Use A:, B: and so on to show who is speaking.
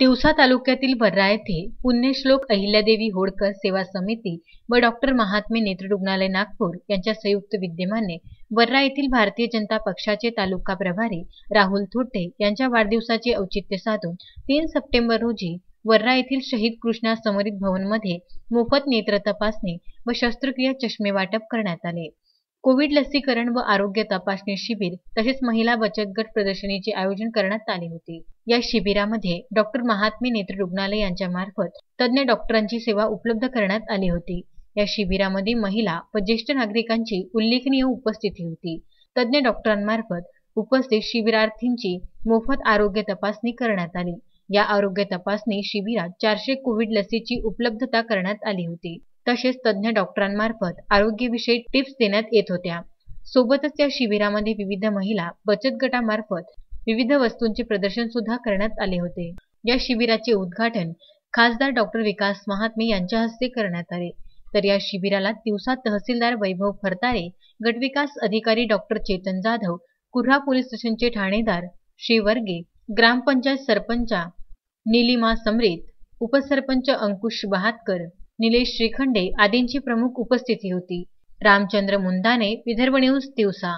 A: तिवसा तालुक्यातील वर्रा येथे पुण्यश्लोक अहिल्यादेवी होळकर सेवा समिती व डॉक्टर महात्मे नेत्र रुग्णालय नागपूर यांच्या संयुक्त विद्यमाने वर्रा येथील भारतीय जनता पक्षाचे तालुका प्रभारी राहुल थोटे यांच्या वाढदिवसाचे औचित्य साधून 3 सप्टेंबर रोजी वर्रा येथील शहीद कृष्णा समरित भवनमध्ये मोफत नेत्र तपासणी व शस्त्रक्रिया चष्मे वाटप करण्यात आले। कोविड लसीकरण व आरोग्य तपासणी शिबिर तसेच महिला बचत गट प्रदर्शनीचे आयोजन करण्यात आले होते। या शिबिरामध्ये डॉक्टर महात्मे नेत्र रुग्णालय यांच्या मार्फत तज्ञ डॉक्टरांची सेवा उपलब्ध करण्यात आली होती। या शिबिरामध्ये महिला व ज्येष्ठ नागरिकांची उल्लेखनीय उपस्थिती होती। तज्ञ डॉक्टरांमार्फत उपस्थित शिबिरार्थींची मोफत आरोग्य तपासणी करण्यात आली। या आरोग्य तपासणी शिबिरात 400 कोविड लसीची उपलब्धता करण्यात आली होती। तसेच तज्ञ डॉक्टरांमार्फत आरोग्यविषयी टिप्स देण्यात येत होत्या। सोबतच या शिबिरामध्ये विविध महिला बचत गटामार्फत विविध वस्तूंचे प्रदर्शन सुद्धा करण्यात आले होते। या शिबिराचे उद्घाटन खासदार डॉक्टर विकास महात्मे यांच्या हस्ते करण्यात आले। तर या शिबिराला तिवसा तहसीलदार वैभव फरतारे, गटविकास अधिकारी डॉक्टर चेतन जाधव, कुर्हा पोलीस स्टेशनचे ठाणेदार श्री वर्गे, ग्रामपंचायत सरपंचा नीलिमा समरीत, उपसरपंच अंकुश बहातकर, निलेश श्रीखंडे आदींची प्रमुख उपस्थिती होती। रामचंद्र मुंदाने, विदर्भ न्यूज, तिवसा।